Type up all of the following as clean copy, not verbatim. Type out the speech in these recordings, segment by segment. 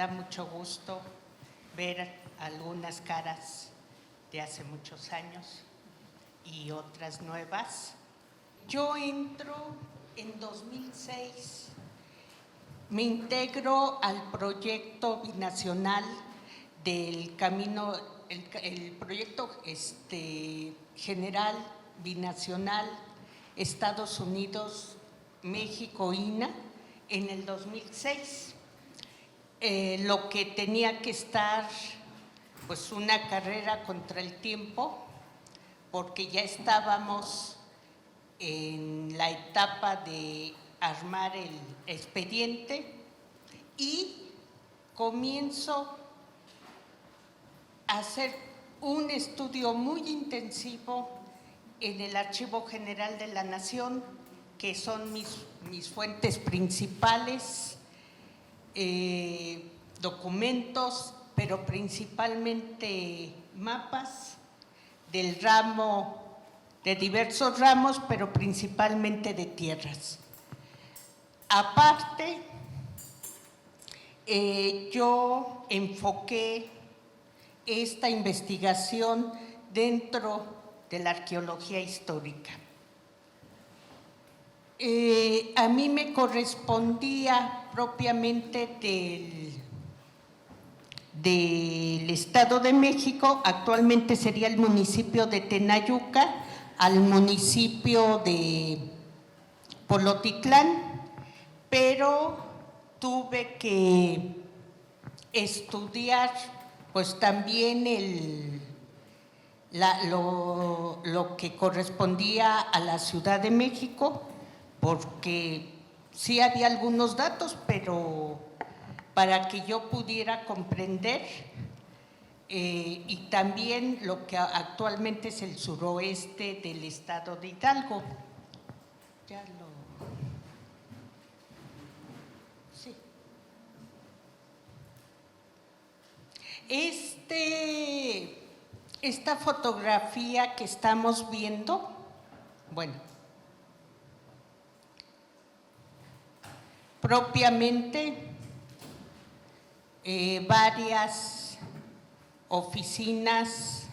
da mucho gusto ver algunas caras de hace muchos años y otras nuevas. Yo entro en 2006, me integro al proyecto binacional del camino, el proyecto general binacional Estados Unidos, México, INA, en el 2006. Lo que tenía que estar, pues, una carrera contra el tiempo, porque ya estábamos en la etapa de armar el expediente y comienzo a hacer un estudio muy intensivo en el Archivo General de la Nación, que son mis fuentes principales, documentos, pero principalmente mapas del ramo, de diversos ramos, pero principalmente de tierras. Aparte, yo enfoqué esta investigación dentro de la arqueología histórica. A mí me correspondía propiamente del Estado de México, actualmente sería el municipio de Tenayuca, al municipio de Polotitlán, pero tuve que estudiar pues también lo que correspondía a la Ciudad de México, porque sí había algunos datos, pero para que yo pudiera comprender, y también lo que actualmente es el suroeste del estado de Hidalgo. Sí. Esta fotografía que estamos viendo, bueno, propiamente varias oficinas,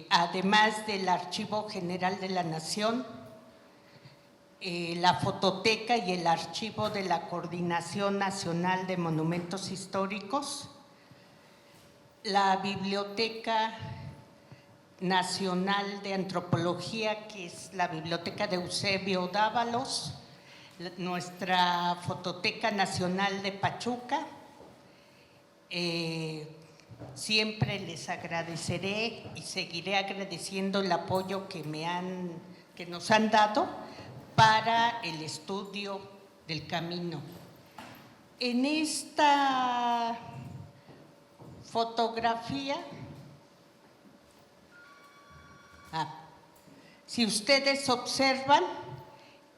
además del Archivo General de la Nación, la fototeca y el archivo de la Coordinación Nacional de Monumentos Históricos, la Biblioteca Nacional de Antropología, que es la Biblioteca de Eusebio Dávalos, nuestra Fototeca Nacional de Pachuca. Siempre les agradeceré y seguiré agradeciendo el apoyo que nos han dado para el estudio del camino. En esta fotografía, si ustedes observan,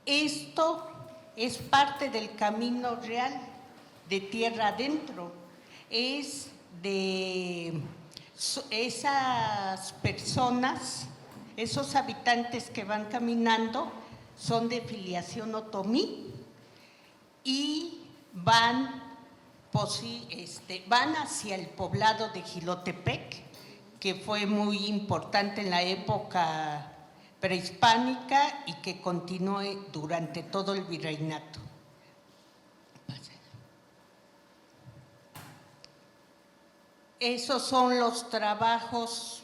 esto es parte del camino real de tierra adentro. Es de esas personas, esos habitantes que van caminando, son de filiación otomí y van hacia el poblado de Jilotepec, que fue muy importante en la época prehispánica y que continúe durante todo el virreinato. Esos son los trabajos,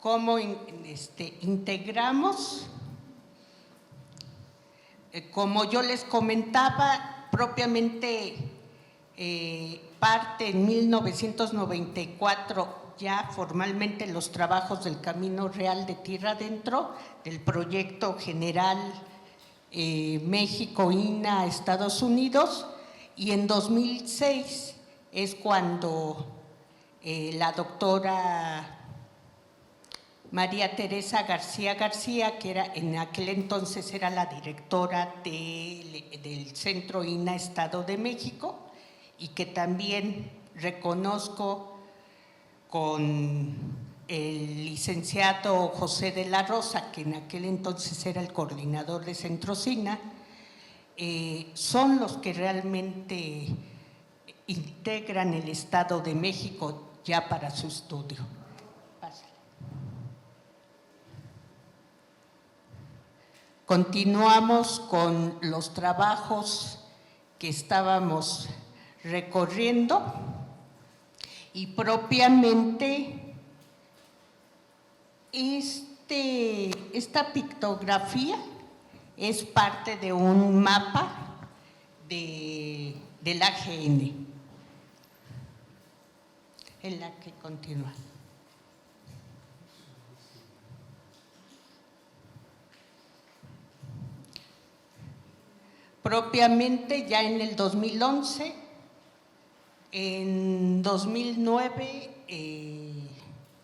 cómo integramos. Como yo les comentaba, propiamente parte en 1994 ya formalmente los trabajos del Camino Real de Tierra Adentro, del proyecto general México, INA, Estados Unidos, y en 2006 es cuando la doctora María Teresa García García, que en aquel entonces era la directora del Centro INA Estado de México, y que también reconozco con el licenciado José de la Rosa, que en aquel entonces era el coordinador de Centro INA, son los que realmente integran el Estado de México ya para su estudio. Pásale. Continuamos con los trabajos que estábamos recorriendo y propiamente esta pictografía es parte de un mapa del AGN, en la que continúa. Propiamente ya en el 2011, en 2009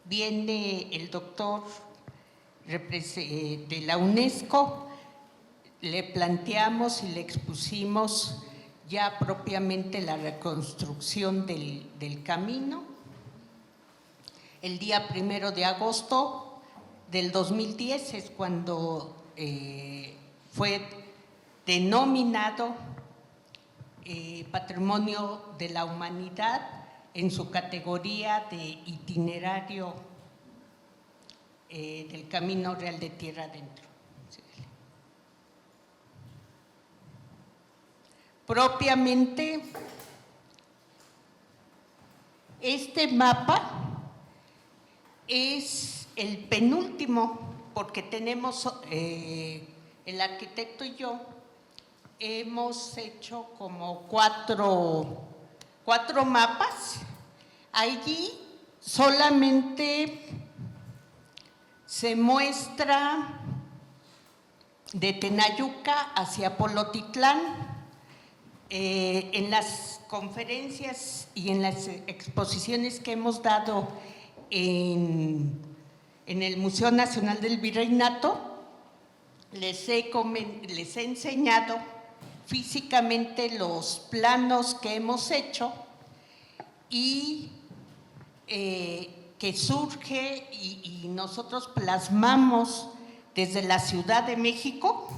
viene el doctor de la UNESCO, le planteamos y le expusimos ya propiamente la reconstrucción del camino. El día 1 de agosto del 2010 es cuando fue denominado Patrimonio de la Humanidad en su categoría de itinerario del Camino Real de Tierra Adentro. Propiamente, este mapa es el penúltimo, porque tenemos, el arquitecto y yo, hemos hecho como cuatro mapas. Allí solamente se muestra de Tenayuca hacia Polotitlán. En las conferencias y en las exposiciones que hemos dado en el Museo Nacional del Virreinato, les he enseñado físicamente los planos que hemos hecho y que surge y nosotros plasmamos desde la Ciudad de México,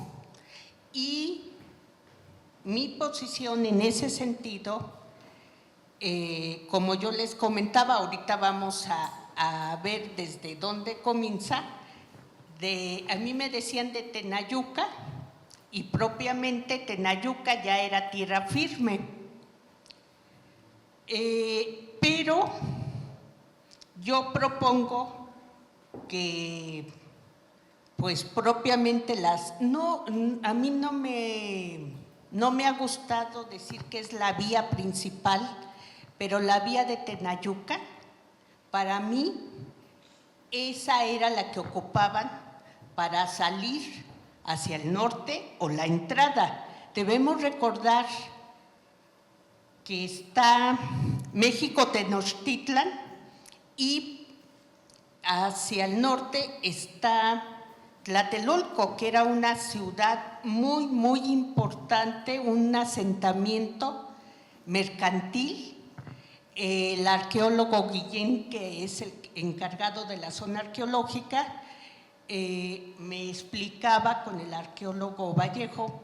y mi posición en ese sentido, como yo les comentaba, ahorita vamos a ver desde dónde comienza. A mí me decían de Tenayuca, y propiamente Tenayuca ya era tierra firme. Pero yo propongo que, pues propiamente a mí no me ha gustado decir que es la vía principal, pero la vía de Tenayuca, para mí, esa era la que ocupaban para salir hacia el norte o la entrada. Debemos recordar que está México-Tenochtitlan y hacia el norte está Tlatelolco, que era una ciudad muy, muy importante, un asentamiento mercantil. El arqueólogo Guillén, que es el encargado de la zona arqueológica, me explicaba con el arqueólogo Vallejo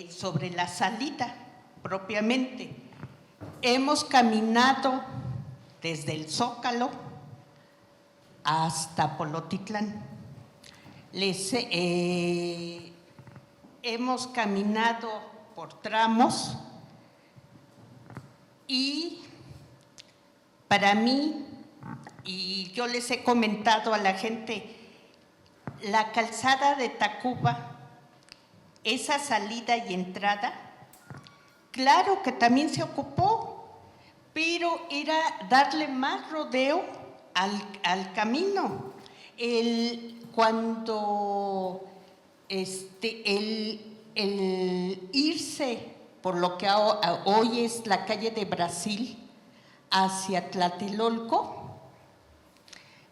sobre la salida propiamente. Hemos caminado desde el Zócalo hasta Polotitlán. Hemos caminado por tramos y para mí, y yo les he comentado a la gente, la calzada de Tacuba, esa salida y entrada, claro que también se ocupó, pero era darle más rodeo al camino. Cuando el irse por lo que hoy es la calle de Brasil hacia Tlatelolco,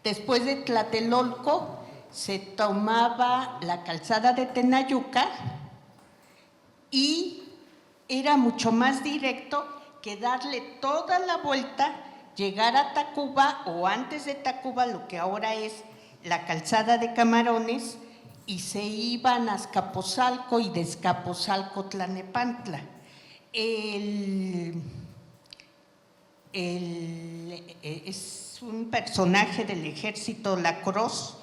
después de Tlatelolco se tomaba la calzada de Tenayuca y era mucho más directo que darle toda la vuelta, llegar a Tacuba o antes de Tacuba, lo que ahora es la calzada de Camarones, y se iban a Azcapotzalco y de Azcapotzalco Tlalnepantla. es un personaje del ejército Lacrosse,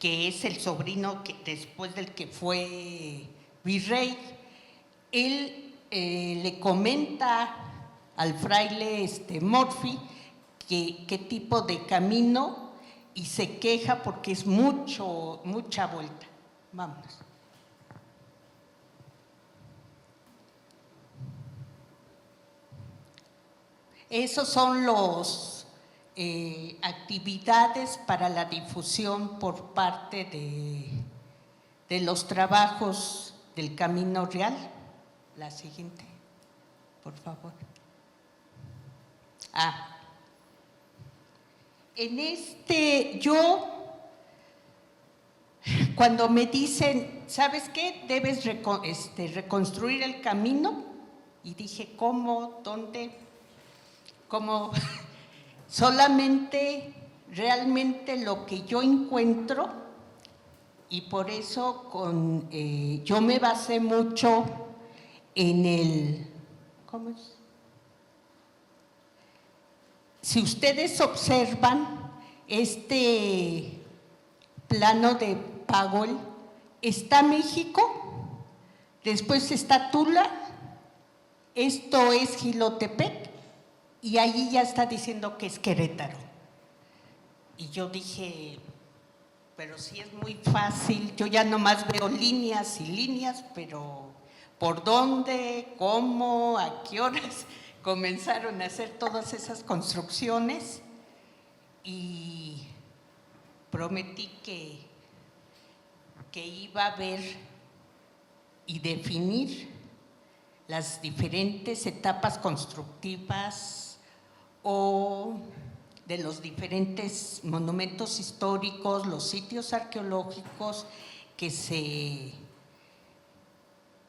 que es el sobrino que después del que fue virrey. Él le comenta al fraile Morphy qué tipo de camino, y se queja porque es mucha vuelta. Vámonos. Esos son los actividades para la difusión por parte de los trabajos del Camino Real. La siguiente, por favor. Cuando me dicen, ¿sabes qué? Debes reconstruir el camino, y dije, ¿cómo? ¿Dónde? ¿Cómo? Solamente realmente lo que yo encuentro, y por eso yo me basé mucho en ¿cómo es? Si ustedes observan este plano de Powell, está México, después está Tula, esto es Jilotepec, y ahí ya está diciendo que es Querétaro. Y yo dije, pero sí es muy fácil, yo ya nomás veo líneas y líneas, pero ¿por dónde? ¿Cómo? ¿A qué horas comenzaron a hacer todas esas construcciones? Y prometí que iba a ver y definir las diferentes etapas constructivas o de los diferentes monumentos históricos, los sitios arqueológicos que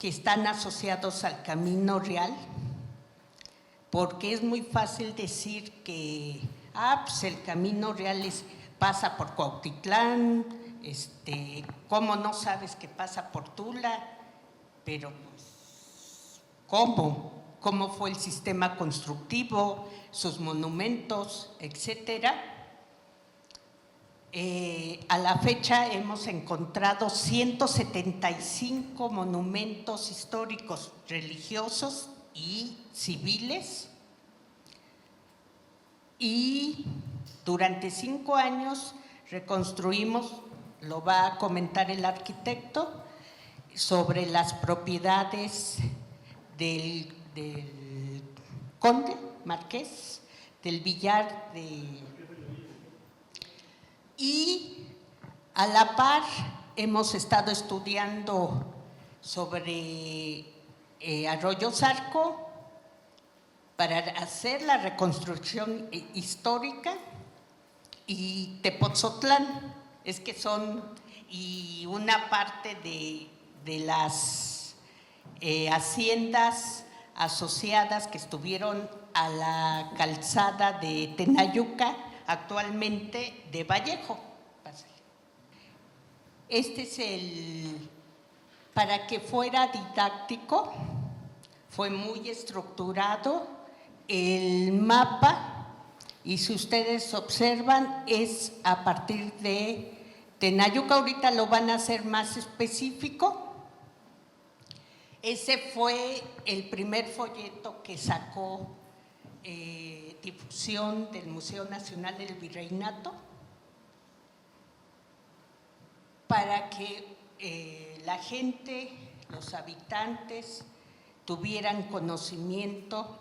están asociados al Camino Real, porque es muy fácil decir que pues el Camino Real pasa por Cuautitlán, ¿cómo no sabes que pasa por Tula? Pero pues, ¿cómo fue el sistema constructivo, sus monumentos, etcétera? A la fecha hemos encontrado 175 monumentos históricos, religiosos y civiles, y durante 5 años reconstruimos, lo va a comentar el arquitecto, sobre las propiedades del conde marqués, del Villar y a la par hemos estado estudiando sobre Arroyo Zarco para hacer la reconstrucción histórica, y Tepotzotlán, y una parte de las haciendas asociadas que estuvieron a la calzada de Tenayuca, actualmente de Vallejo. Este es para que fuera didáctico, fue muy estructurado el mapa, y si ustedes observan es a partir de Tenayuca. Ahorita lo van a hacer más específico. Ese fue el primer folleto que sacó difusión del Museo Nacional del Virreinato, para que la gente, los habitantes, tuvieran conocimiento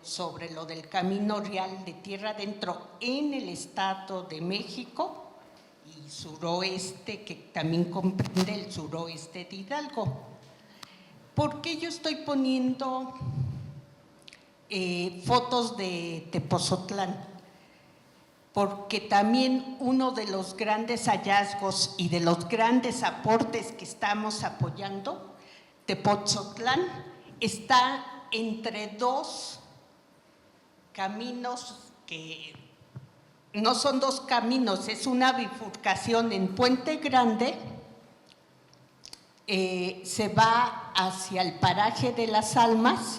sobre lo del Camino Real de Tierra Adentro en el Estado de México y suroeste, que también comprende el suroeste de Hidalgo. ¿Por qué yo estoy poniendo fotos de Tepoztlán? Porque también uno de los grandes hallazgos y de los grandes aportes que estamos apoyando, Tepoztlán está entre 2 caminos que no son 2 caminos, es una bifurcación en Puente Grande. Se va hacia el paraje de las Almas,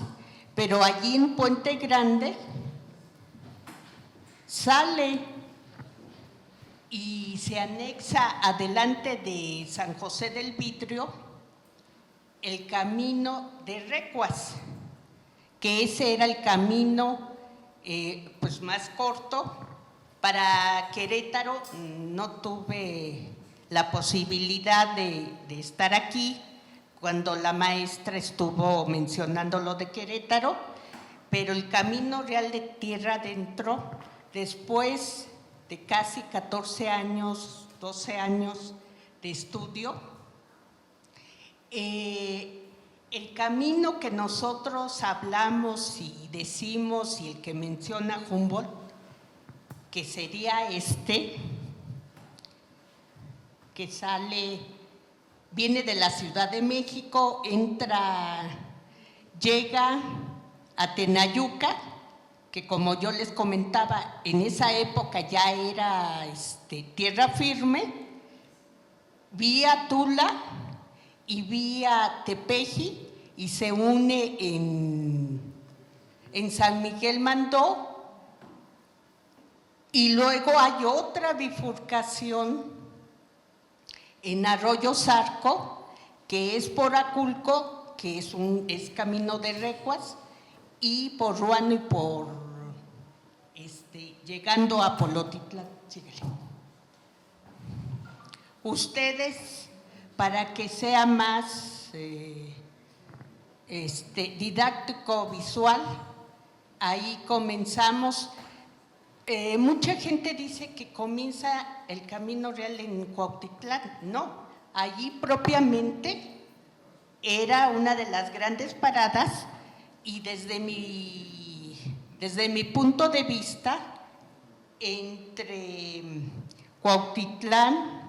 pero allí en Puente Grande Sale y se anexa adelante de San José del Vidrio el camino de Recuas, que ese era el camino pues más corto. Para Querétaro no tuve la posibilidad de estar aquí cuando la maestra estuvo mencionando lo de Querétaro, pero el Camino Real de Tierra Adentro, después de casi 14 años, 12 años de estudio, el camino que nosotros hablamos y decimos y el que menciona Humboldt, que sería que viene de la Ciudad de México, llega a Tenayuca, que como yo les comentaba, en esa época ya era tierra firme, vía Tula y vía Tepeji, y se une en San Miguel Mandó. Y luego hay otra bifurcación en Arroyo Zarco, que es por Aculco, que es camino de Recuas, y por Ruano y por llegando a Polotitlán. Síguele. Ustedes, para que sea más didáctico visual, ahí comenzamos. Mucha gente dice que comienza el Camino Real en Cuautitlán. No, allí propiamente era una de las grandes paradas, y desde mi punto de vista, entre Cuautitlán,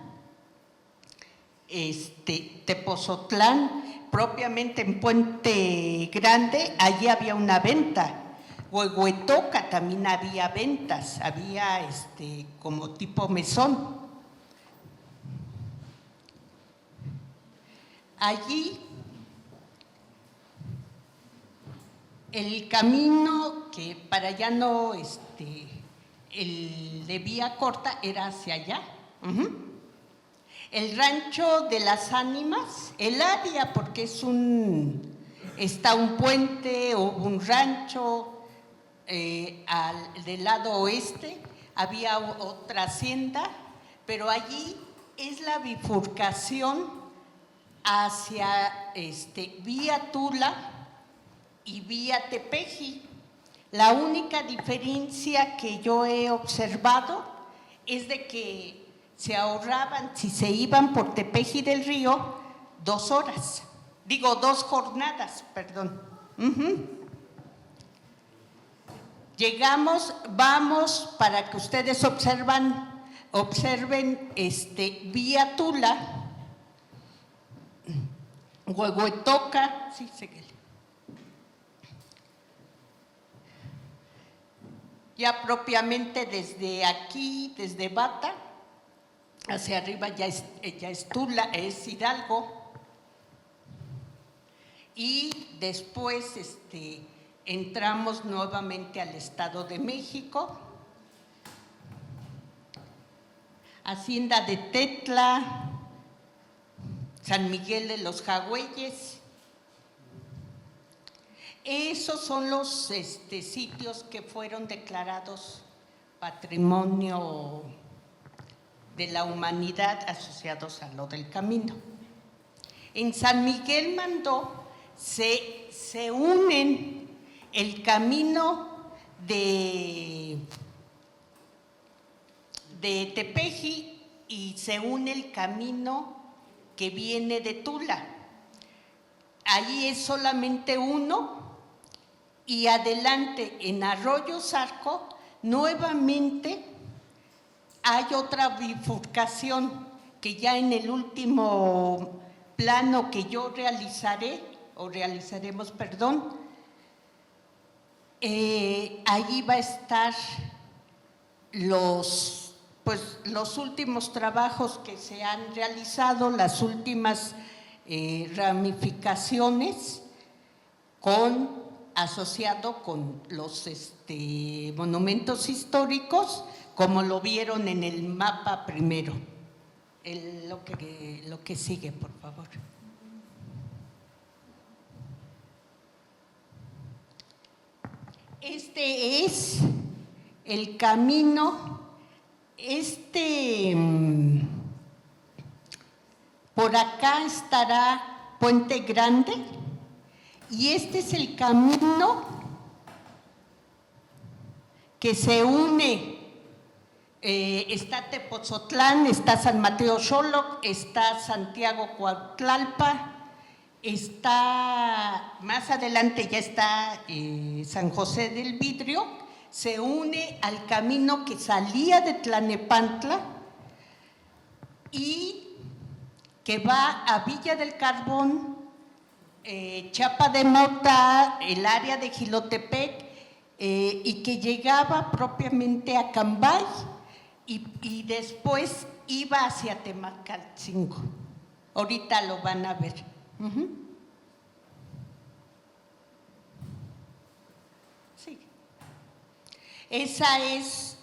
Tepozotlán, propiamente en Puente Grande, allí había una venta. Huehuetoca también había ventas, había como tipo mesón. Allí el camino que para allá no, el de vía corta era hacia allá. El rancho de las ánimas, el área, porque está un puente o un rancho. Del lado oeste había otra hacienda, pero allí es la bifurcación hacia vía Tula y vía Tepeji. La única diferencia que yo he observado es de que se ahorraban, si se iban por Tepeji del Río, 2 jornadas, perdón. Vamos para que ustedes observen vía Tula, Huehuetoca, sí, síguele. Ya propiamente desde aquí, desde Bata, hacia arriba ya es Tula, es Hidalgo, y después entramos nuevamente al Estado de México, Hacienda de Tetla, San Miguel de los Jagüeyes. Esos son los sitios que fueron declarados Patrimonio de la Humanidad asociados a lo del camino. En San Miguel Mandó se unen el camino de Tepeji y se une el camino que viene de Tula. Allí es solamente uno, y adelante en Arroyo Zarco nuevamente hay otra bifurcación que ya en el último plano que yo realizaremos, allí va a estar los últimos trabajos que se han realizado, las últimas ramificaciones con asociado con los monumentos históricos, como lo vieron en el mapa primero. Lo que sigue, por favor. Este es el camino, por acá estará Puente Grande, y este es el camino que se une. Está Tepozotlán, está San Mateo Xoloc, está Santiago Cuautlalpa, está más adelante ya está San José del Vidrio. Se une al camino que salía de Tlalnepantla y que va a Villa del Carbón, Chapa de Mota, el área de Jilotepec, y que llegaba propiamente a Cambay y después iba hacia Temacalcingo. Ahorita lo van a ver. Sí. Esa es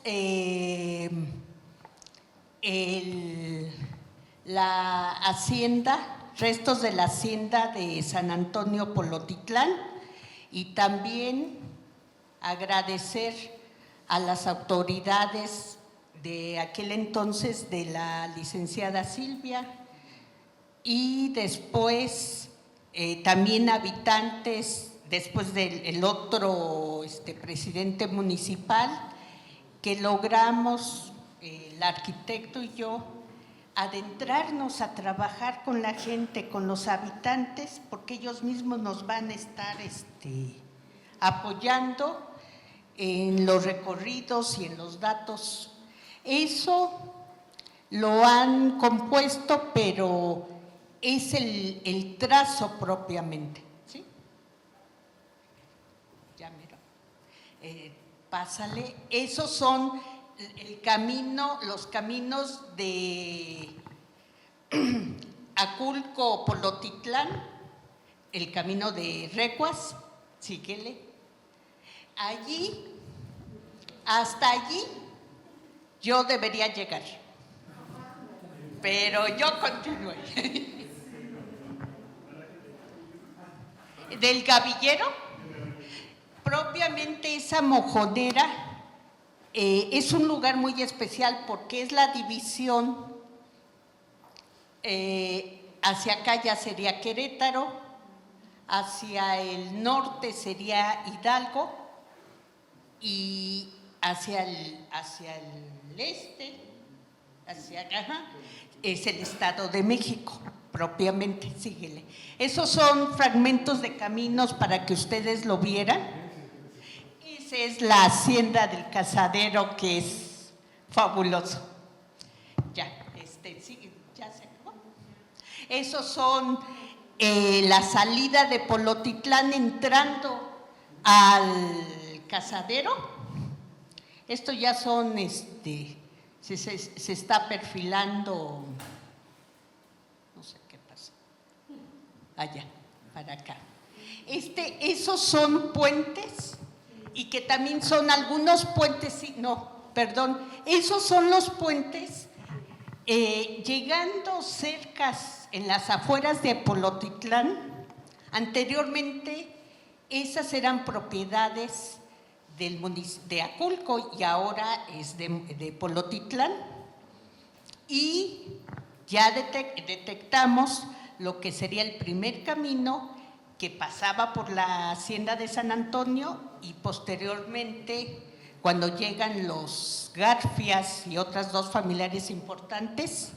la hacienda, restos de la hacienda de San Antonio Polotitlán, y también agradecer a las autoridades de aquel entonces, de la licenciada Silvia, y después también habitantes, después del otro presidente municipal, que logramos, el arquitecto y yo, adentrarnos a trabajar con la gente, con los habitantes, porque ellos mismos nos van a estar apoyando en los recorridos y en los datos. Eso lo han compuesto, pero es el trazo propiamente, ¿sí? Ya mira, pásale. Esos son los caminos de Aculco, Polotitlán, el camino de Recuas, síguele. Allí, hasta allí, yo debería llegar, pero yo continué. Del Gavillero, propiamente esa mojonera, es un lugar muy especial porque es la división, hacia acá ya sería Querétaro, hacia el norte sería Hidalgo, y hacia el este, hacia acá, es el Estado de México, propiamente, síguele. Esos son fragmentos de caminos para que ustedes lo vieran. Esa es la hacienda del Cazadero, que es fabuloso. Ya, sí, ya se acabó. Esos son la salida de Polotitlán entrando al Cazadero. Esto ya son, se está perfilando, no sé qué pasa, allá, para acá. Esos son puentes, y que también son algunos puentes, esos son los puentes llegando cerca en las afueras de Polotitlán. Anteriormente esas eran propiedades de Aculco y ahora es de Polotitlán, y ya detectamos lo que sería el primer camino que pasaba por la hacienda de San Antonio, y posteriormente, cuando llegan los Garfias y otras dos familiares importantes,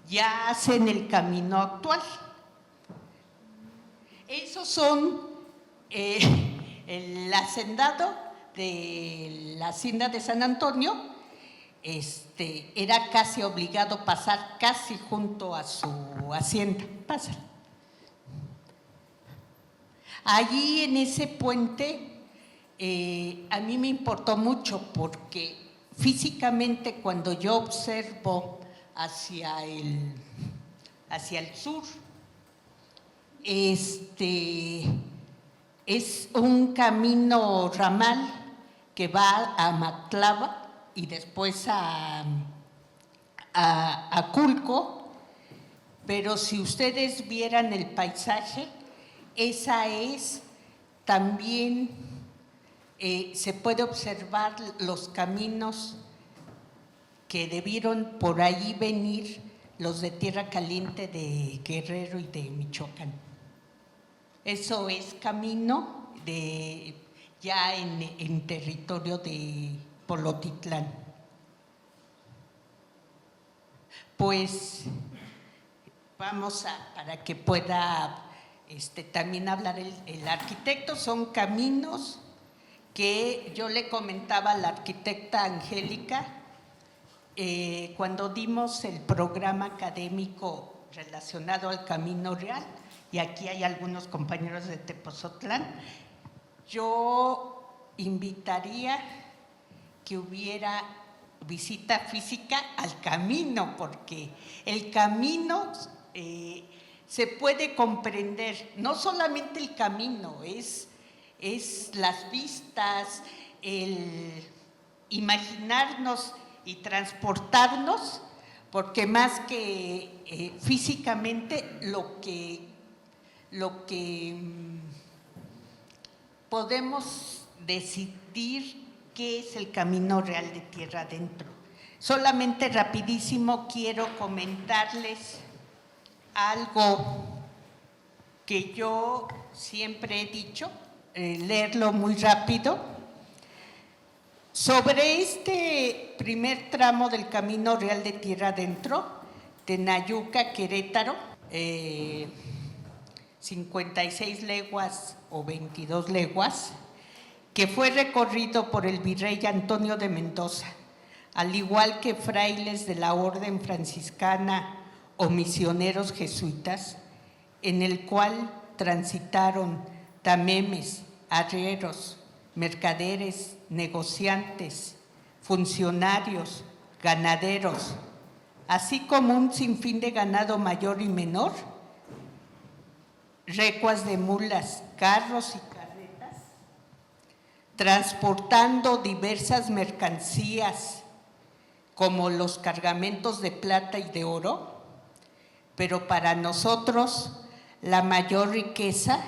ya hacen el camino actual. Esos son el hacendado de la hacienda de San Antonio. Era casi obligado pasar casi junto a su hacienda. Pasa. Allí en ese puente a mí me importó mucho, porque físicamente cuando yo observo hacia el sur, es un camino ramal que va a Maclava y después a Culco, pero si ustedes vieran el paisaje, esa es también, se puede observar los caminos que debieron por ahí venir los de Tierra Caliente de Guerrero y de Michoacán. Eso es camino ya en territorio de Polotitlán. Pues vamos para que pueda también hablar el arquitecto, son caminos que yo le comentaba a la arquitecta Angélica cuando dimos el programa académico relacionado al Camino Real, y aquí hay algunos compañeros de Tepozotlán. Yo invitaría que hubiera visita física al camino, porque el camino se puede comprender, no solamente el camino, es las vistas, el imaginarnos y transportarnos, porque más que físicamente lo que podemos decidir qué es el camino real de tierra adentro. Solamente rapidísimo quiero comentarles algo que yo siempre he dicho, leerlo muy rápido. Sobre este primer tramo del Camino Real de Tierra Adentro, de Nayuca, Querétaro, 56 leguas o 22 leguas, que fue recorrido por el virrey Antonio de Mendoza, al igual que frailes de la orden franciscana o misioneros jesuitas, en el cual transitaron tamemes, arrieros, mercaderes, negociantes, funcionarios, ganaderos, así como un sinfín de ganado mayor y menor, recuas de mulas, carros y carretas, transportando diversas mercancías como los cargamentos de plata y de oro, pero para nosotros la mayor riqueza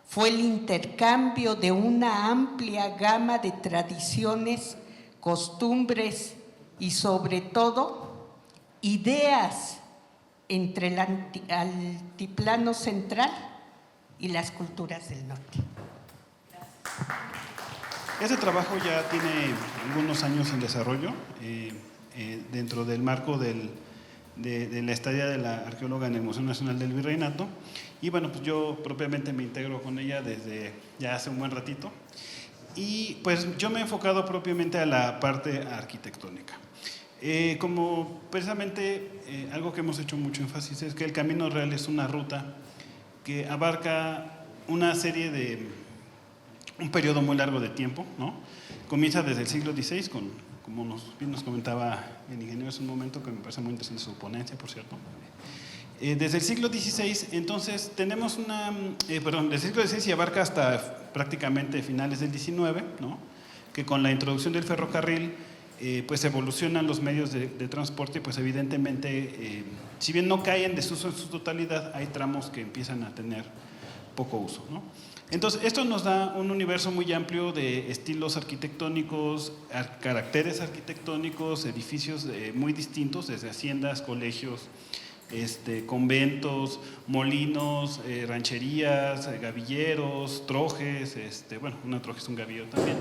fue el intercambio de una amplia gama de tradiciones, costumbres y sobre todo ideas entre el altiplano central y las culturas del norte. Este trabajo ya tiene algunos años en desarrollo dentro del marco de la estadía de la arqueóloga en el Museo Nacional del Virreinato. Y bueno, pues yo propiamente me integro con ella desde ya hace un buen ratito. Y pues yo me he enfocado propiamente a la parte arquitectónica. Como precisamente algo que hemos hecho mucho énfasis es que el Camino Real es una ruta que abarca una serie de un periodo muy largo de tiempo, ¿no? Comienza desde el siglo XVI, como nos comentaba el ingeniero hace un momento, que me parece muy interesante su ponencia, por cierto. Desde el siglo XVI, entonces tenemos desde el siglo XVI y abarca hasta prácticamente finales del XIX, ¿no? Que con la introducción del ferrocarril, pues evolucionan los medios de transporte, pues evidentemente, si bien no caen en desuso en su totalidad, hay tramos que empiezan a tener poco uso, ¿no? Entonces, esto nos da un universo muy amplio de estilos arquitectónicos, caracteres arquitectónicos, edificios muy distintos, desde haciendas, colegios, conventos, molinos, rancherías, gavilleros, trojes, bueno, una troje es un gavillo también,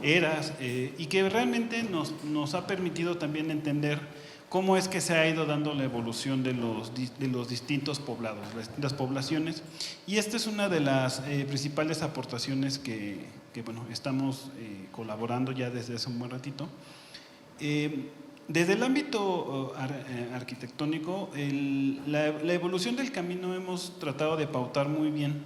eras, y que realmente nos ha permitido también entender cómo es que se ha ido dando la evolución de los distintos poblados, las distintas poblaciones. Y esta es una de las principales aportaciones que bueno, estamos colaborando ya desde hace un buen ratito. Desde el ámbito arquitectónico, la evolución del camino hemos tratado de pautar muy bien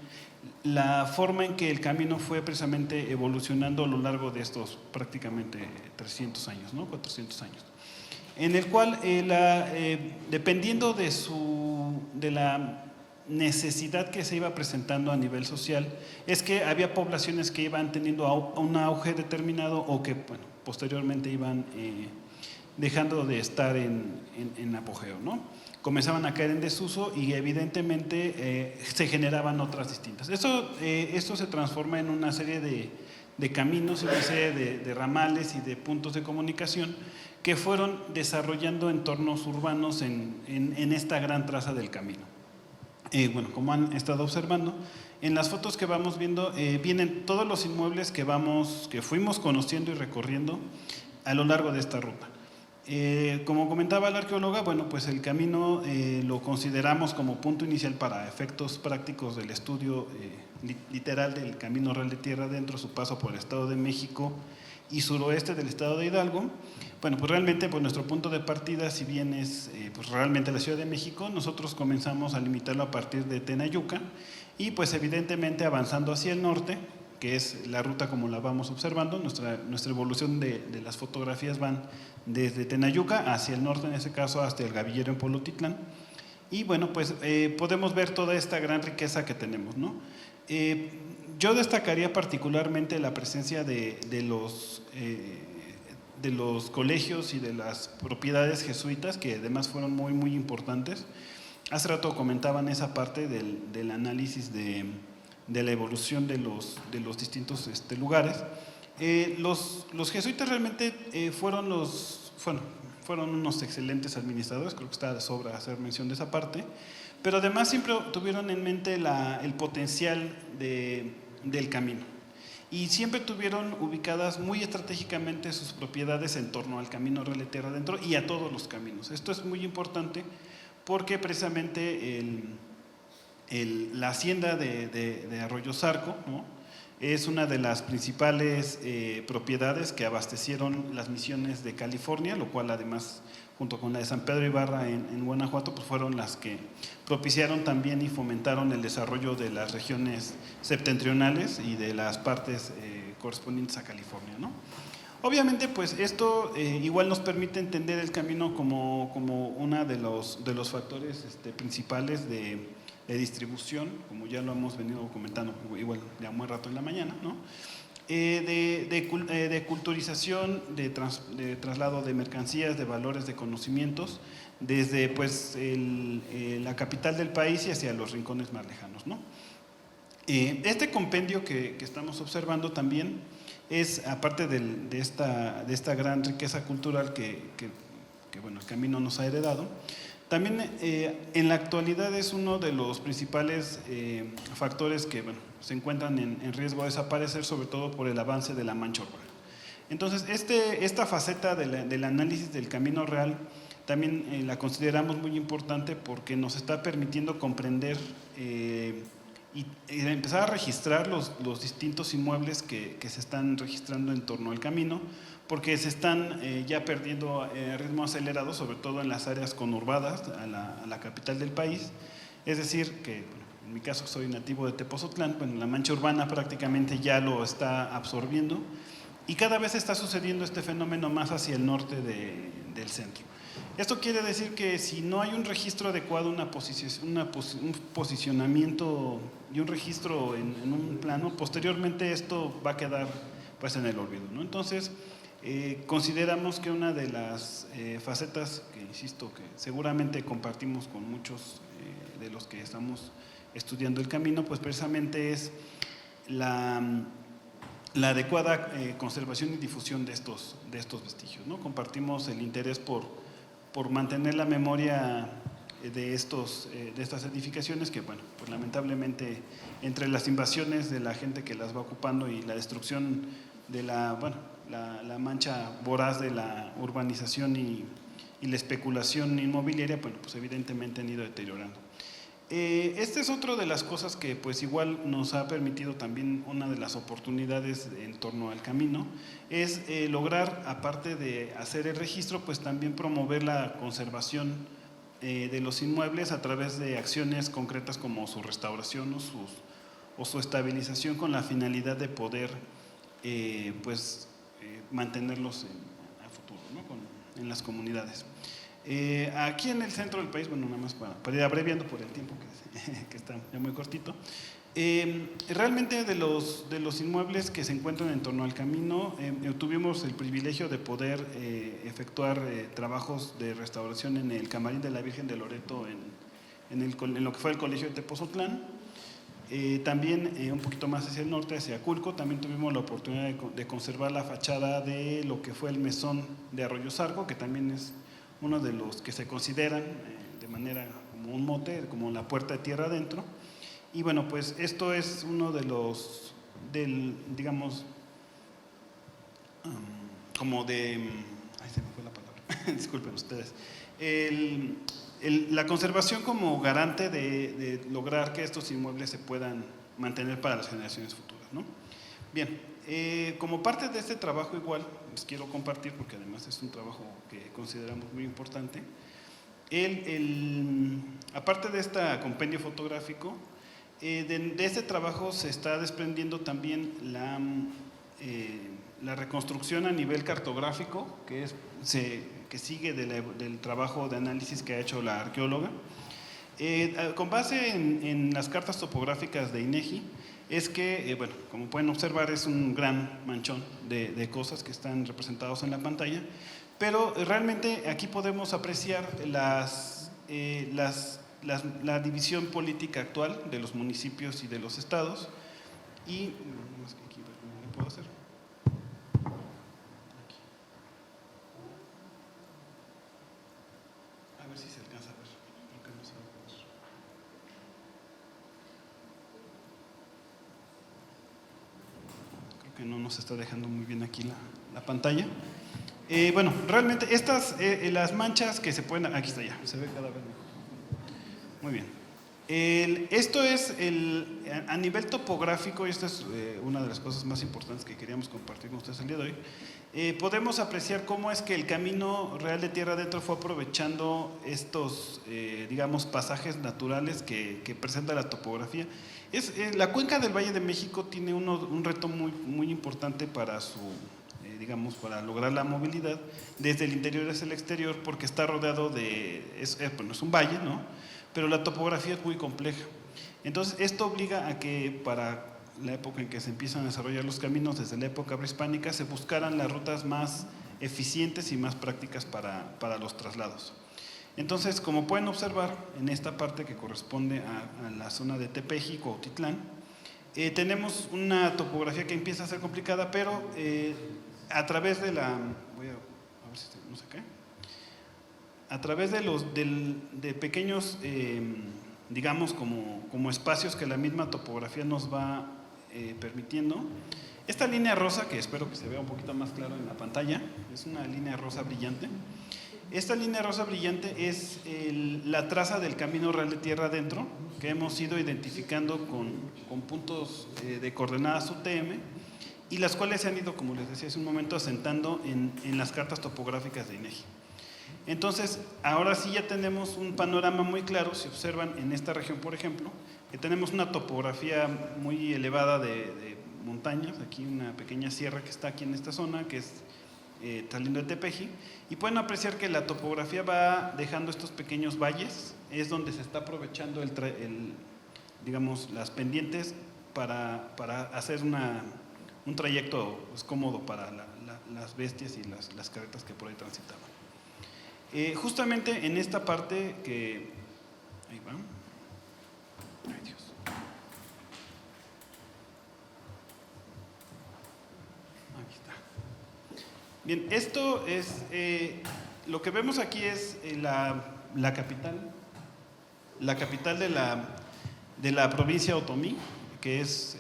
la forma en que el camino fue precisamente evolucionando a lo largo de estos prácticamente 300 años, ¿no? 400 años. En el cual, dependiendo de necesidad que se iba presentando a nivel social es que había poblaciones que iban teniendo un auge determinado o que bueno, posteriormente iban dejando de estar en apogeo, ¿no? Comenzaban a caer en desuso y evidentemente se generaban otras distintas. Esto se transforma en una serie de caminos, una serie de ramales y de puntos de comunicación que fueron desarrollando entornos urbanos en esta gran traza del camino. Bueno, como han estado observando, en las fotos que vamos viendo vienen todos los inmuebles que fuimos conociendo y recorriendo a lo largo de esta ruta. Como comentaba la arqueóloga, bueno, pues el camino lo consideramos como punto inicial para efectos prácticos del estudio literal del Camino Real de Tierra Adentro, su paso por el Estado de México y suroeste del Estado de Hidalgo. Bueno, pues realmente pues nuestro punto de partida, si bien es pues realmente la Ciudad de México, nosotros comenzamos a limitarlo a partir de Tenayuca y pues evidentemente avanzando hacia el norte, que es la ruta como la vamos observando, nuestra evolución de las fotografías van desde Tenayuca hacia el norte, en ese caso hasta el Gavillero en Polotitlán. Y bueno, pues podemos ver toda esta gran riqueza que tenemos, ¿no? Yo destacaría particularmente la presencia de los colegios y de las propiedades jesuitas, que además fueron muy, muy importantes. Hace rato comentaban esa parte del análisis de la evolución de los distintos lugares. Los jesuitas realmente fueron unos excelentes administradores, creo que está de sobra hacer mención de esa parte, pero además siempre tuvieron en mente el potencial del camino y siempre tuvieron ubicadas muy estratégicamente sus propiedades en torno al Camino Real de Tierra Adentro y a todos los caminos. Esto es muy importante porque precisamente la hacienda de Arroyo Zarco, ¿no?, es una de las principales propiedades que abastecieron las misiones de California, lo cual además junto con la de San Pedro Ibarra en Guanajuato, pues fueron las que propiciaron también y fomentaron el desarrollo de las regiones septentrionales y de las partes correspondientes a California, ¿no? Obviamente, pues esto igual nos permite entender el camino como uno de los factores principales de distribución, como ya lo hemos venido comentando igual ya muy rato en la mañana, ¿no? De culturización, de traslado de mercancías, de valores, de conocimientos, desde pues la capital del país y hacia los rincones más lejanos, ¿no? Este compendio que estamos observando también es, aparte de esta gran riqueza cultural que bueno, el camino nos ha heredado, también en la actualidad es uno de los principales factores que bueno, se encuentran en riesgo de desaparecer, sobre todo por el avance de la mancha urbana. Entonces, esta faceta del análisis del camino real también la consideramos muy importante porque nos está permitiendo comprender y empezar a registrar los distintos inmuebles que se están registrando en torno al camino, porque se están ya perdiendo a ritmo acelerado, sobre todo en las áreas conurbadas a la capital del país. Es decir, que bueno, en mi caso soy nativo de Tepozotlán, bueno, la mancha urbana prácticamente ya lo está absorbiendo y cada vez está sucediendo este fenómeno más hacia el norte del centro. Esto quiere decir que si no hay un registro adecuado, un posicionamiento y un registro en un plano, posteriormente esto va a quedar pues en el olvido, ¿no? Entonces, consideramos que una de las facetas que, insisto, que seguramente compartimos con muchos de los que estamos estudiando el camino, pues precisamente es la adecuada conservación y difusión de estos vestigios, ¿no? Compartimos el interés por mantener la memoria de estas edificaciones que, bueno, pues lamentablemente entre las invasiones de la gente que las va ocupando y la destrucción de la mancha voraz de la urbanización y la especulación inmobiliaria, bueno, pues evidentemente han ido deteriorando. Esta es otra de las cosas que pues igual nos ha permitido también, una de las oportunidades en torno al camino, es lograr, aparte de hacer el registro, pues también promover la conservación de los inmuebles a través de acciones concretas como su restauración o su estabilización con la finalidad de poder mantenerlos a futuro, ¿no?, en las comunidades. Aquí en el centro del país, bueno, nada más para ir abreviando por el tiempo que está ya muy cortito, realmente de los inmuebles que se encuentran en torno al camino, tuvimos el privilegio de poder efectuar trabajos de restauración en el Camarín de la Virgen de Loreto, en lo que fue el Colegio de Tepozotlán. También un poquito más hacia el norte, hacia Culco, también tuvimos la oportunidad de conservar la fachada de lo que fue el mesón de Arroyo Zarco, que también es uno de los que se consideran de manera como un mote, como la puerta de tierra adentro. Y bueno, pues esto es uno de los, digamos, como de, ay, se me fue la palabra, disculpen ustedes, la conservación como garante de lograr que estos inmuebles se puedan mantener para las generaciones futuras, ¿no? Bien, como parte de este trabajo igual, les quiero compartir, porque además es un trabajo que consideramos muy importante, aparte de este compendio fotográfico, de este trabajo se está desprendiendo también la reconstrucción a nivel cartográfico, que sigue del trabajo de análisis que ha hecho la arqueóloga. Con base en las cartas topográficas de INEGI, es que, bueno, como pueden observar, es un gran manchón de cosas que están representados en la pantalla, pero realmente aquí podemos apreciar la división política actual de los municipios y de los estados. Y aquí, ¿cómo lo puedo hacer? Aquí. A ver si se alcanza a ver. Creo que no se va a ver. Creo que no nos está dejando muy bien aquí la pantalla. Bueno, realmente las manchas que se pueden... Aquí está ya, se ve cada vez mejor. Muy bien. Esto es a nivel topográfico, y esta es una de las cosas más importantes que queríamos compartir con ustedes el día de hoy. Podemos apreciar cómo es que el Camino Real de Tierra Adentro fue aprovechando estos, digamos, pasajes naturales que presenta la topografía. La cuenca del Valle de México tiene un reto muy, muy importante para digamos, para lograr la movilidad desde el interior hacia el exterior, porque está rodeado bueno, es un valle, ¿no? Pero la topografía es muy compleja. Entonces, esto obliga a que para la época en que se empiezan a desarrollar los caminos, desde la época prehispánica, se buscaran las rutas más eficientes y más prácticas para los traslados. Entonces, como pueden observar, en esta parte que corresponde a la zona de Tepeji, Cuautitlán, tenemos una topografía que empieza a ser complicada, pero a través de voy a ver si no se cae. A través de pequeños, digamos, como espacios que la misma topografía nos va permitiendo. Esta línea rosa, que espero que se vea un poquito más claro en la pantalla, es una línea rosa brillante. Esta línea rosa brillante es la traza del Camino Real de Tierra Adentro, que hemos ido identificando con puntos de coordenadas UTM, y las cuales se han ido, como les decía hace un momento, asentando en las cartas topográficas de INEGI. Entonces, ahora sí ya tenemos un panorama muy claro. Si observan en esta región, por ejemplo, que tenemos una topografía muy elevada de montañas, aquí una pequeña sierra que está aquí en esta zona, que es saliendo de Tepeji, y pueden apreciar que la topografía va dejando estos pequeños valles, es donde se está aprovechando digamos, las pendientes para hacer un trayecto pues, cómodo para las bestias y las carretas que por ahí transitaban. Justamente en esta parte que... Ahí va. Ay, Dios. Aquí está. Bien, esto es... lo que vemos aquí es la capital. La capital de la provincia de Otomí, que es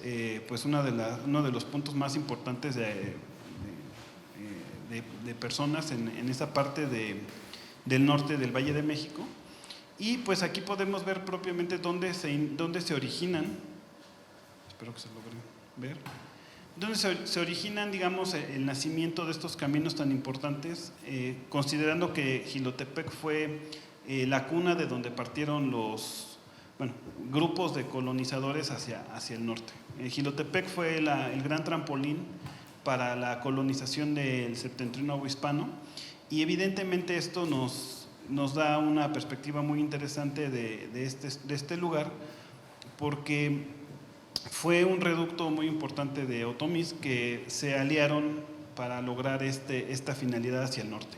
pues uno de los puntos más importantes de personas en esa parte del norte del Valle de México. Y pues aquí podemos ver propiamente dónde se originan, espero que se logre ver, dónde se originan, digamos, el nacimiento de estos caminos tan importantes, considerando que Jilotepec fue la cuna de donde partieron los grupos de colonizadores hacia el norte. Jilotepec fue el gran trampolín para la colonización del septentrión hispano, y evidentemente esto nos nos da una perspectiva muy interesante de este lugar, porque fue un reducto muy importante de otomís que se aliaron para lograr esta finalidad hacia el norte.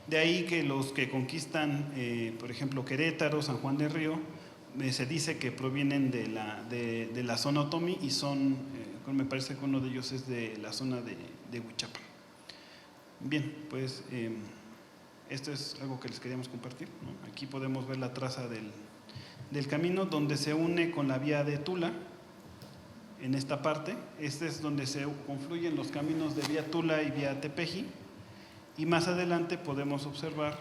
De ahí que los que conquistan, por ejemplo, Querétaro, San Juan del Río, se dice que provienen de la zona otomí y son, me parece que uno de ellos es de la zona de Huichapan. Bien, pues esto es algo que les queríamos compartir, ¿no? Aquí podemos ver la traza del camino donde se une con la vía de Tula. En esta parte, este es donde se confluyen los caminos de vía Tula y vía Tepeji. Y más adelante podemos observar,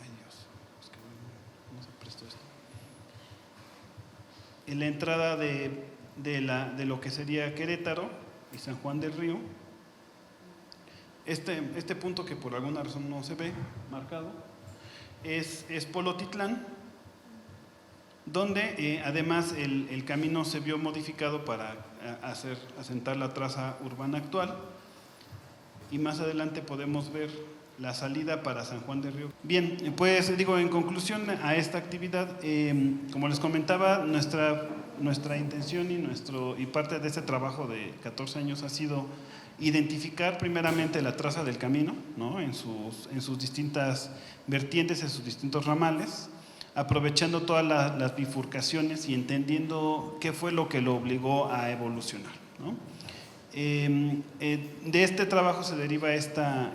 ay Dios, es que no se prestó esto, en la entrada de lo que sería Querétaro y San Juan del Río. Este punto que por alguna razón no se ve marcado es Polotitlán, donde además el camino se vio modificado para asentar la traza urbana actual. Y más adelante podemos ver la salida para San Juan del Río. Bien, pues digo, en conclusión a esta actividad, como les comentaba, nuestra intención y parte de este trabajo de 14 años ha sido identificar primeramente la traza del camino, ¿no? en sus distintas vertientes, en sus distintos ramales, aprovechando todas las bifurcaciones y entendiendo qué fue lo que lo obligó a evolucionar, ¿no? De este trabajo se deriva esta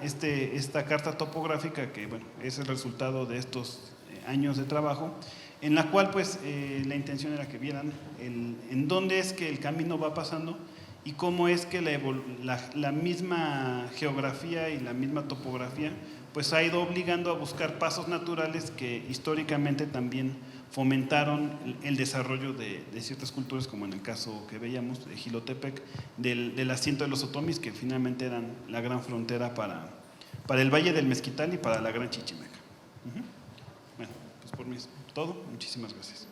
carta topográfica que, bueno, es el resultado de estos años de trabajo, en la cual pues la intención era que vieran en dónde es que el camino va pasando y cómo es que la misma geografía y la misma topografía pues ha ido obligando a buscar pasos naturales que históricamente también fomentaron el desarrollo de ciertas culturas, como en el caso que veíamos de Jilotepec, del asiento de los otomís, que finalmente eran la gran frontera para el Valle del Mezquital y para la Gran Chichimeca. Bueno, pues por mí es todo. Muchísimas gracias.